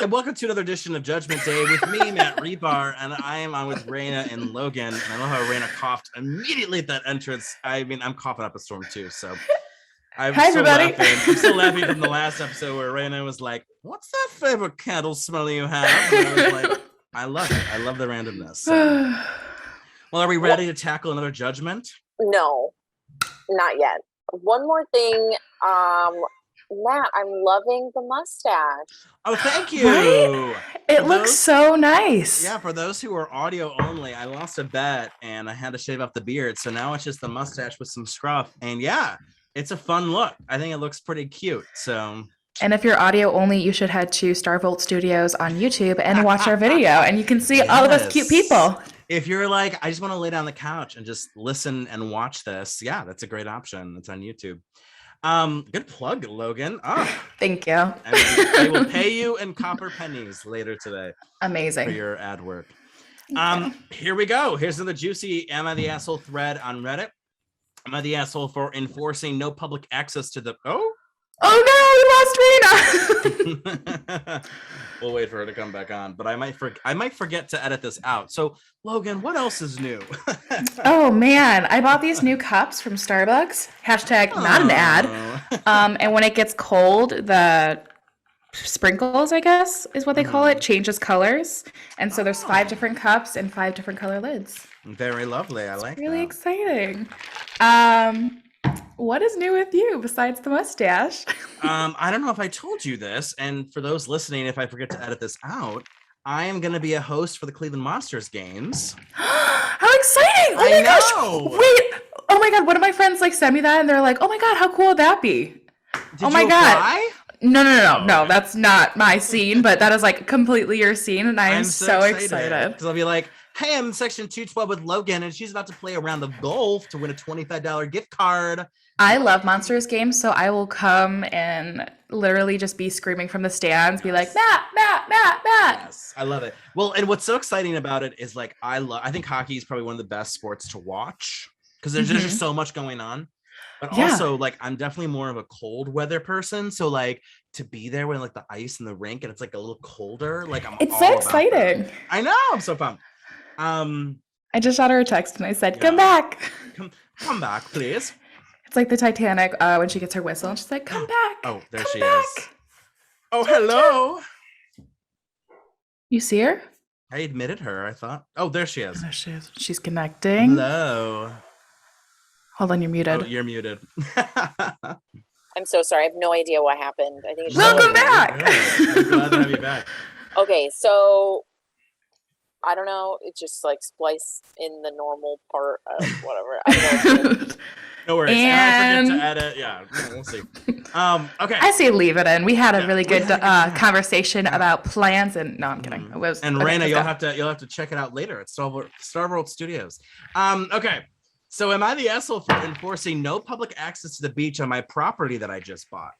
and welcome to another edition of Judgment Day with me, Matt Rebar, and I am on with Raina and Logan. And I love how Raina coughed immediately at that entrance. I mean, I'm coughing up a storm too, so I'm Hi, still everybody. laughing. I'm still laughing from the last episode where Raina was like, "What's that favorite candle smell you have?" And I was like, "I love it. I love the randomness." So. Well, are we ready to tackle another judgment? No, not yet. One more thing, Matt, I'm loving the mustache. Oh, thank you. Right? It looks so nice. Yeah, for those who are audio only, I lost a bet and I had to shave off the beard. So now it's just the mustache with some scruff. And yeah, it's a fun look. I think it looks pretty cute. So. And if you're audio only, you should head to Starvolt Studios on YouTube and watch our video, and you can see all of us cute people. If you're like, I just want to lay down on the couch and just listen and watch this, yeah, that's a great option. It's on YouTube. Good plug, Logan. Oh, thank you. I will pay you in copper pennies later today. Amazing. For your ad work. Here we go. Here's another juicy Am I the Asshole thread on Reddit. Am I the asshole for enforcing no public access to the Oh no, we lost Rena. We'll wait for her to come back on, but I might forget to edit this out. So, Logan, what else is new? Oh man, I bought these new cups from Starbucks. Hashtag not an ad. And when it gets cold, the sprinkles, I guess, is what they call it, changes colors. And so there's 5 different cups and 5 different color lids. Very lovely. I like really that. Exciting. What is new with you besides the mustache? I don't know if I told you this, and for those listening, if I forget to edit this out, I am going to be a host for the Cleveland Monsters games. How exciting! Oh my gosh! Wait! Oh my god! One of my friends sent me that, and they're like, "Oh my god, how cool would that be?" Did you apply? No, that's not my scene, but that is completely your scene, and I'm so excited. Because I'll be like, "Hey, I'm in section 212 with Logan, and she's about to play a round of golf to win a $25 gift card." I love Monsters games, so I will come and literally just be screaming from the stands, be like, Matt. Yes, I love it. Well, and what's so exciting about it is I think hockey is probably one of the best sports to watch because there's just so much going on. But also, I'm definitely more of a cold weather person. So, to be there when the ice and the rink and it's a little colder, it's so exciting. I know, I'm so pumped. I just shot her a text and I said, "Come back, come back, please." It's like the Titanic when she gets her whistle and she's like, "Come back." Oh, there she is. Oh, hello. You see her? I admitted her. I thought. Oh, there she is. There she is. She's connecting. Hello. Hold on, you're muted. Oh, you're muted. I'm so sorry. I have no idea what happened. I think. Welcome back. I'm glad to have you back. Okay, so I don't know. It's just splice in the normal part of whatever. I don't know. No worries. And I forget to edit. Yeah, we'll see. Okay. I say leave it in. We had a really good conversation about plans, and no, I'm kidding. And Raina, you'll have to check it out later at Starworld Studios. Okay. So, am I the asshole for enforcing no public access to the beach on my property that I just bought?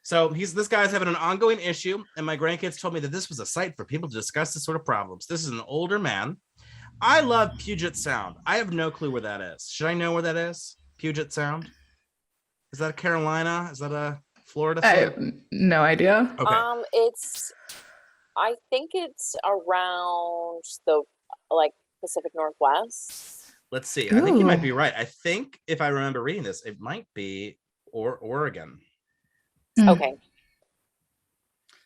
So this guy's having an ongoing issue, and my grandkids told me that this was a site for people to discuss this sort of problems. This is an older man. I love Puget Sound. I have no clue where that is. Should I know where that is? Puget Sound? Is that Carolina? Is that a Florida? I have no idea. Okay. I think it's around the Pacific Northwest. Let's see. I think you might be right. I think if I remember reading this, it might be Oregon. Okay.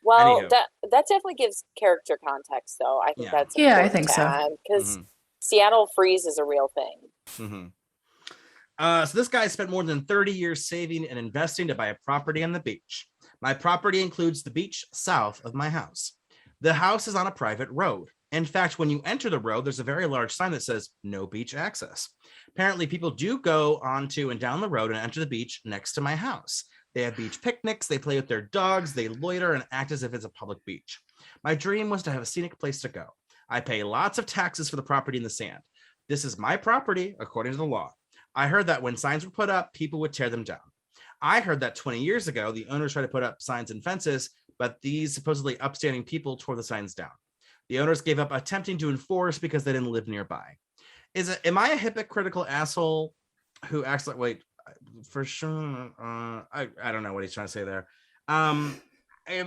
Well, that definitely gives character context, though. I think that's I think so. Because Seattle freeze is a real thing. So this guy spent more than 30 years saving and investing to buy a property on the beach. My property includes the beach south of my house. The house is on a private road. In fact, when you enter the road, there's a very large sign that says no beach access. Apparently, people do go onto and down the road and enter the beach next to my house. They have beach picnics, they play with their dogs, they loiter and act as if it's a public beach. My dream was to have a scenic place to go. I pay lots of taxes for the property in the sand. This is my property, according to the law. I heard that when signs were put up, people would tear them down. I heard that 20 years ago, the owners tried to put up signs and fences, but these supposedly upstanding people tore the signs down. The owners gave up attempting to enforce because they didn't live nearby. Am I a hypocritical asshole who acts like, wait, for sure, I don't know what he's trying to say there.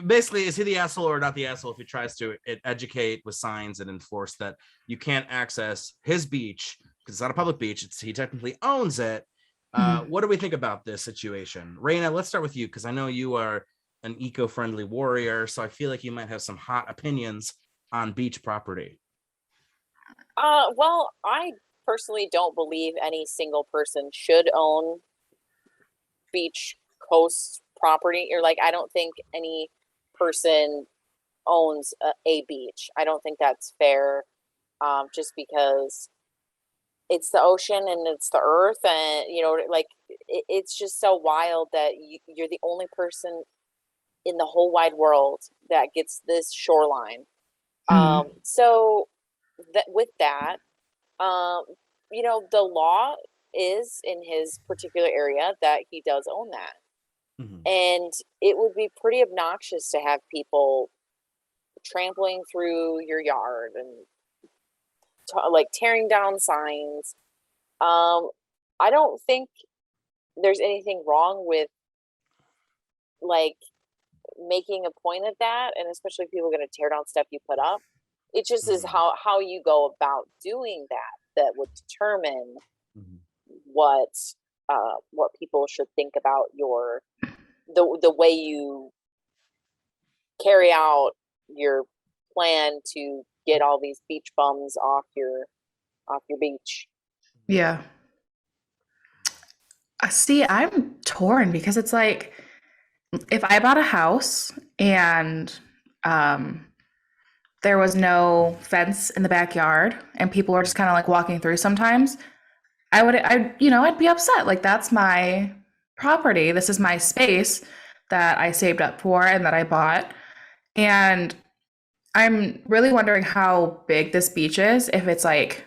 basically, is he the asshole or not the asshole if he tries to educate with signs and enforce that you can't access his beach because it's not a public beach? He technically owns it. What do we think about this situation? Raina, let's start with you because I know you are an eco-friendly warrior, so I feel like you might have some hot opinions on beach property. Well, I personally don't believe any single person should own beach coast property, or like I don't think any person owns a beach. I don't think that's fair, just because it's the ocean and it's the earth, and like it's just so wild that you're the only person in the whole wide world that gets this shoreline. So that with that, the law is in his particular area that he does own that. And it would be pretty obnoxious to have people trampling through your yard and like tearing down signs. I don't think there's anything wrong with like making a point of that, and especially if people are going to tear down stuff you put up. It just is how you go about doing that would determine what people should think about the way you carry out your plan to get all these beach bums off your beach. Yeah. See, I'm torn because it's like if I bought a house and there was no fence in the backyard and people were just kind of like walking through sometimes, I'd be upset. Like, that's my property. This is my space that I saved up for and that I bought. And I'm really wondering how big this beach is, if it's like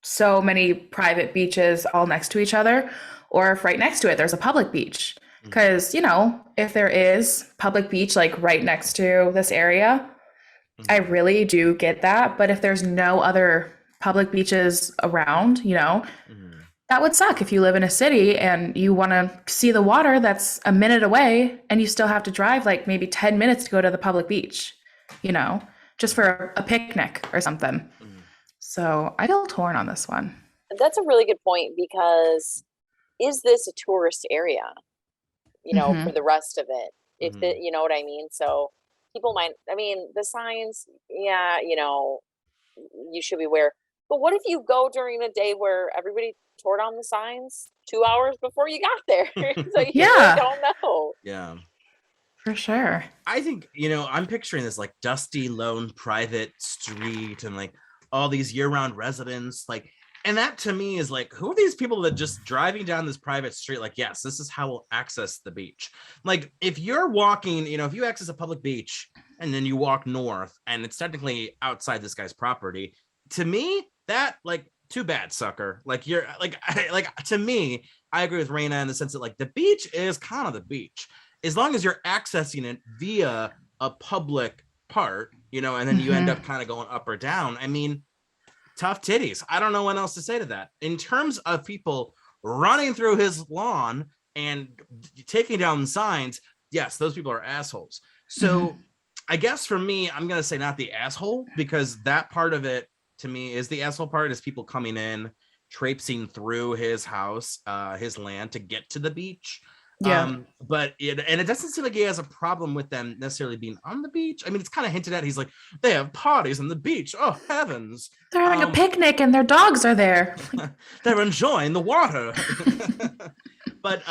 so many private beaches all next to each other, or if right next to it there's a public beach. Because, if there is public beach like right next to this area, I really do get that. But if there's no other public beaches around, that would suck if you live in a city and you want to see the water that's a minute away and you still have to drive like maybe 10 minutes to go to the public beach, just for a picnic or something. So I feel torn on this one. That's a really good point, because is this a tourist area, for the rest of it? If you know what I mean? So people might, the signs, you should be aware. But what if you go during a day where everybody tore down the signs 2 hours before you got there? So you really don't know. Yeah. For sure. I think, I'm picturing this like dusty, lone, private street and like all these year-round residents, like, and that to me is like, who are these people that just driving down this private street? Like, yes, this is how we'll access the beach. Like, if you're walking, if you access a public beach and then you walk north and it's technically outside this guy's property, to me, that like, too bad, sucker. Like, you're like to me, I agree with Raina in the sense that like the beach is kind of the beach. As long as you're accessing it via a public part, and then you end up kind of going up or down. Tough titties. I don't know what else to say to that. In terms of people running through his lawn and taking down signs, yes, those people are assholes. So I guess for me, I'm going to say not the asshole, because that part of it to me is the asshole part, is people coming in, traipsing through his house, his land to get to the beach. Yeah. But it doesn't seem like he has a problem with them necessarily being on the beach. It's kind of hinted at. He's like, they have parties on the beach. Oh, heavens. They're having a picnic and their dogs are there. They're enjoying the water. But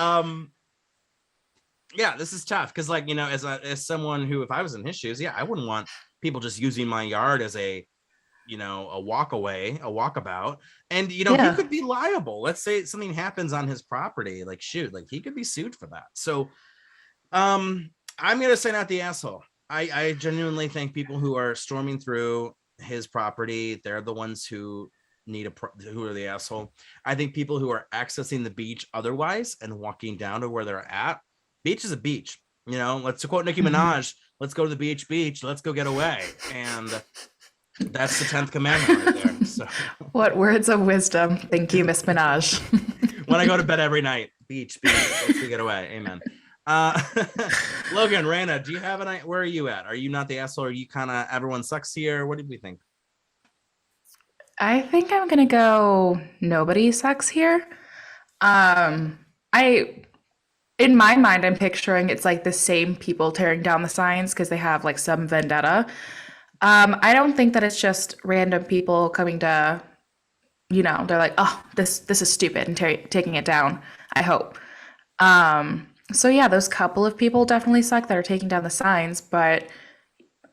yeah, this is tough because, like, as someone who, if I was in his shoes, I wouldn't want people just using my yard as a walkabout. And, he could be liable. Let's say something happens on his property. Like, shoot, like he could be sued for that. So I'm going to say not the asshole. I genuinely think people who are storming through his property, they're the ones who who are the asshole. I think people who are accessing the beach otherwise and walking down to where they're at, beach is a beach. Let's quote Nicki Minaj, let's go to the beach, let's go get away. And that's the 10th commandment right there. So, what words of wisdom. Thank you, Miss Minaj. When I go to bed every night, beach, let's go get away. Amen. Uh, Logan, Raina, do you have where are you at? Are you not the asshole? Are you kind of everyone sucks here? What did we think? I think I'm gonna go nobody sucks here. I in my mind I'm picturing it's like the same people tearing down the signs because they have like some vendetta. I don't think that it's just random people coming to, they're like, oh, this is stupid and taking it down. I hope. So yeah, those couple of people definitely suck that are taking down the signs, but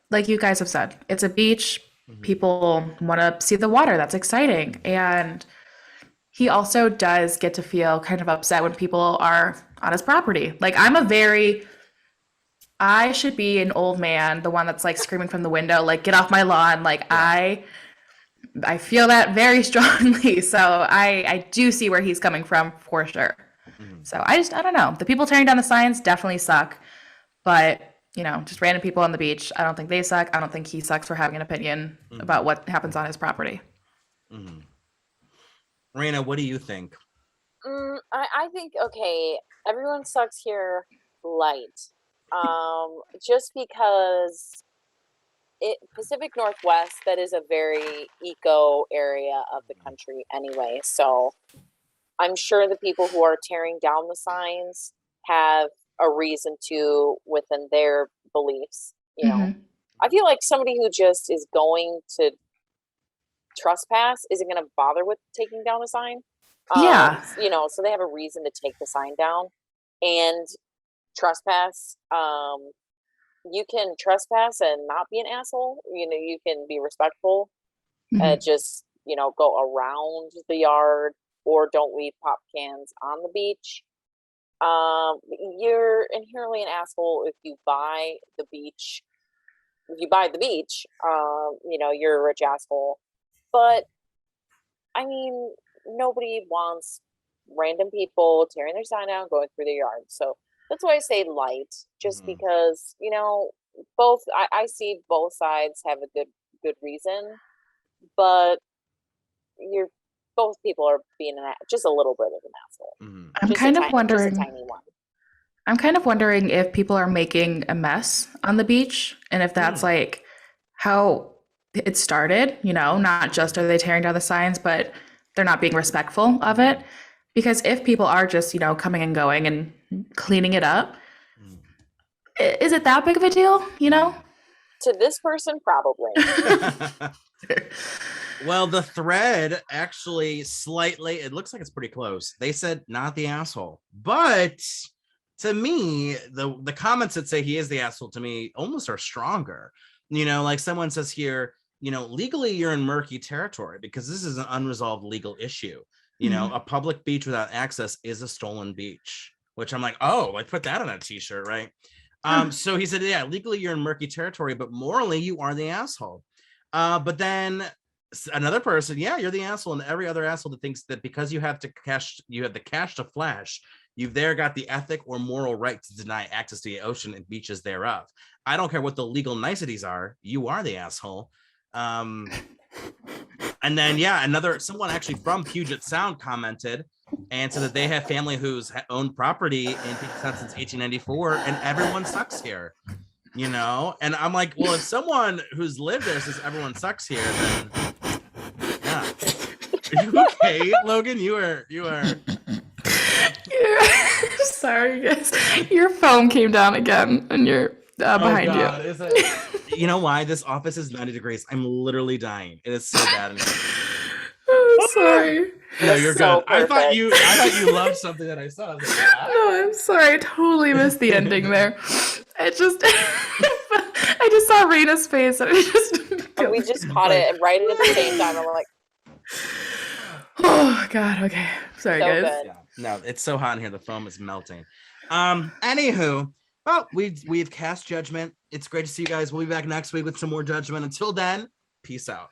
like you guys have said, it's a beach. People want to see the water. That's exciting. And he also does get to feel kind of upset when people are on his property. Like I should be an old man, the one that's like screaming from the window, like, get off my lawn. Like I feel that very strongly. So I do see where he's coming from for sure. So I don't know. The people tearing down the signs definitely suck. But, just random people on the beach, I don't think they suck. I don't think he sucks for having an opinion about what happens on his property. Raina, what do you think? I think, okay, everyone sucks here light. Just because Pacific Northwest, that is a very eco area of the country anyway. So I'm sure the people who are tearing down the signs have a reason to within their beliefs. I feel like somebody who just is going to trespass isn't going to bother with taking down a sign. Yeah. So they have a reason to take the sign down and trespass. You can trespass and not be an asshole. You can be respectful and just, go around the yard or don't leave pop cans on the beach. You're inherently an asshole if you buy the beach. If you buy the beach, you're a rich asshole. But I mean, nobody wants random people tearing their sign down, going through their yard. So that's why I say light, just because, both I see both sides have a good reason, but both people are being just a little bit of an asshole. I'm kind of wondering. Just a tiny one. I'm kind of wondering if people are making a mess on the beach and if that's like how it started, not just are they tearing down the signs, but they're not being respectful of it. Because if people are just, coming and going and cleaning it up, is it that big of a deal, To this person, probably. Well, the thread actually it looks like it's pretty close. They said not the asshole, but to me, the comments that say he is the asshole to me almost are stronger. Like someone says here, legally you're in murky territory because this is an unresolved legal issue. A public beach without access is a stolen beach, which I'm like, oh, I put that on a t-shirt, right? So he said, yeah, legally you're in murky territory, but morally you are the asshole. But then another person, yeah, you're the asshole, and every other asshole that thinks that because you have the cash to flash, you've there got the ethic or moral right to deny access to the ocean and beaches thereof. I don't care what the legal niceties are, you are the asshole. And then, yeah, someone actually from Puget Sound commented and said that they have family who's owned property in Puget Sound since 1894, and everyone sucks here, And I'm like, well, if someone who's lived there says everyone sucks here, then yeah. Are you okay, Logan? You are. Sorry, guys. Your phone came down again, and you're behind you. Is it? You know why? This office is 90 degrees. I'm literally dying. It is so bad in here. Oh, sorry. No, you're so good. I thought you loved something that I saw. Like, no, I'm sorry. I totally missed the ending there. I just saw Raina's face, and it just. We just caught it right at the same time. And we're like, oh God. Okay. Sorry, so guys. good. Yeah. No, it's so hot in here. The foam is melting. Anywho, well, we've cast judgment. It's great to see you guys. We'll be back next week with some more judgment. Until then, peace out.